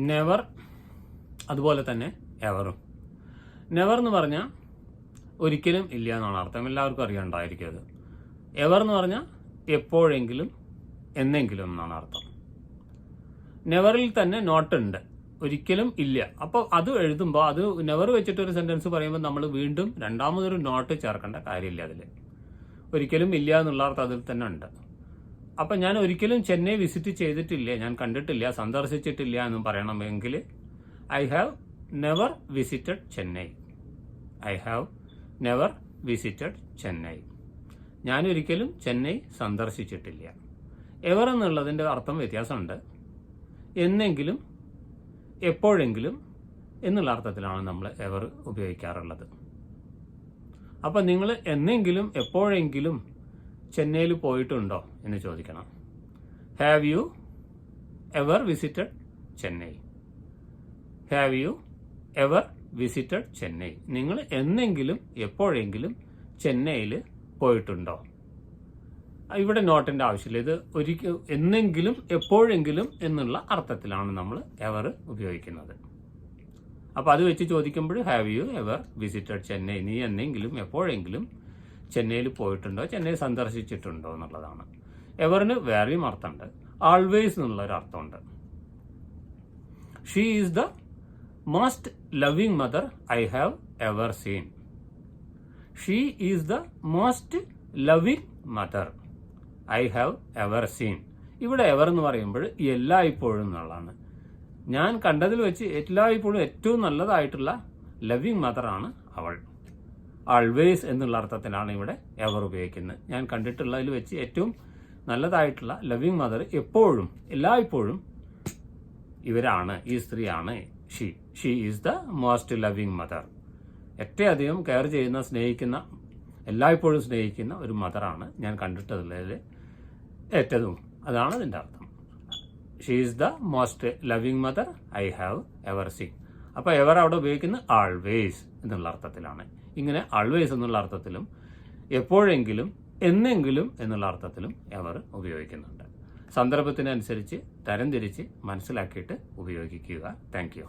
Never, അതുപോലെ തന്നെ എവറും. Never എന്ന് പറഞ്ഞാൽ ഒരിക്കലും ഇല്ല എന്നാണ് അർത്ഥം, എല്ലാവർക്കും അറിയാണ്ടായിരിക്കും അത്. എവർ എന്ന് പറഞ്ഞാൽ എപ്പോഴെങ്കിലും, എന്നെങ്കിലും എന്നാണ് അർത്ഥം. നെവറിൽ തന്നെ നോട്ട് ഉണ്ട്, ഒരിക്കലും ഇല്ല. അപ്പോൾ അത് എഴുതുമ്പോൾ അത് നെവർ വെച്ചിട്ട് ഒരു സെന്റൻസ് പറയുമ്പോൾ നമ്മൾ വീണ്ടും രണ്ടാമതൊരു നോട്ട് ചേർക്കേണ്ട കാര്യമില്ല. അതിൽ ഒരിക്കലും ഇല്ല എന്നുള്ള അർത്ഥം അതിൽ തന്നെ ഉണ്ട്. അപ്പം ഞാൻ ഒരിക്കലും ചെന്നൈ വിസിറ്റ് ചെയ്തിട്ടില്ല, ഞാൻ കണ്ടിട്ടില്ല, സന്ദർശിച്ചിട്ടില്ല എന്നും പറയണമെങ്കിൽ I have never visited Chennai. I have never visited Chennai. ഞാനൊരിക്കലും ചെന്നൈ സന്ദർശിച്ചിട്ടില്ല. എവർ എന്നുള്ളതിൻ്റെ അർത്ഥം വ്യത്യാസമുണ്ട്. എന്നെങ്കിലും, എപ്പോഴെങ്കിലും എന്നുള്ള അർത്ഥത്തിലാണ് നമ്മൾ എവർ ഉപയോഗിക്കാറുള്ളത്. അപ്പം നിങ്ങൾ എന്നെങ്കിലും എപ്പോഴെങ്കിലും ചെന്നൈയിൽ പോയിട്ടുണ്ടോ എന്ന് ചോദിക്കണം. Have you ever visited Chennai? Have you ever visited Chennai? നിങ്ങൾ എന്നെങ്കിലും എപ്പോഴെങ്കിലും ചെന്നൈയിൽ പോയിട്ടുണ്ടോ? ഇവിടെ നോട്ടിൻ്റെ ആവശ്യമില്ല. ഇത് എന്നെങ്കിലും എപ്പോഴെങ്കിലും എന്നുള്ള അർത്ഥത്തിലാണ് നമ്മൾ എവർ ഉപയോഗിക്കുന്നത്. അപ്പോൾ അത് വെച്ച് ചോദിക്കുമ്പോൾ have you ever visited Chennai? നീ എന്നെങ്കിലും എപ്പോഴെങ്കിലും ചെന്നൈയിൽ പോയിട്ടുണ്ടോ, ചെന്നൈ സന്ദർശിച്ചിട്ടുണ്ടോ എന്നുള്ളതാണ്. എവറിന് വേറെയും അർത്ഥമുണ്ട്. ആൾവേസ് എന്നുള്ളൊരു അർത്ഥമുണ്ട്. She is the most loving mother I have ever seen. She is the most loving mother I have ever seen. ഇവിടെ എവർ എന്ന് പറയുമ്പോൾ എല്ലായ്പ്പോഴും എന്നുള്ളതാണ്. ഞാൻ കണ്ടതിൽ വെച്ച് എല്ലായ്പ്പോഴും ഏറ്റവും നല്ലതായിട്ടുള്ള ലവിങ് മദറാണ് അവൾ. ആൾവേസ് എന്നുള്ള അർത്ഥത്തിലാണ് ഇവിടെ എവർ ഉപയോഗിക്കുന്നത്. ഞാൻ കണ്ടിട്ടുള്ളതിൽ വെച്ച് ഏറ്റവും നല്ലതായിട്ടുള്ള ലവിങ് മദർ എപ്പോഴും, എല്ലായ്പ്പോഴും ഇവരാണ്, ഈ സ്ത്രീയാണ്. She is the most loving mother. ഏറ്റവും അധികം കെയർ ചെയ്യുന്ന, സ്നേഹിക്കുന്ന, എല്ലായ്പ്പോഴും സ്നേഹിക്കുന്ന ഒരു മദറാണ് ഞാൻ കണ്ടിട്ടുള്ളതിൽ ഏറ്റവും. അതാണ് അതിൻ്റെ അർത്ഥം. She is the most loving mother I have ever seen. അപ്പോൾ എവർ അവിടെ ഉപയോഗിക്കുന്നത് ആൾവേസ് എന്നുള്ള അർത്ഥത്തിലാണ്. ഇങ്ങനെ ആൾവേസ് എന്നുള്ള അർത്ഥത്തിലും എപ്പോഴെങ്കിലും, എന്നെങ്കിലും എന്നുള്ള അർത്ഥത്തിലും എവർ ഉപയോഗിക്കുന്നുണ്ട്. സന്ദർഭത്തിനനുസരിച്ച് തരംതിരിച്ച് മനസ്സിലാക്കിയിട്ട് ഉപയോഗിക്കുക. Thank you.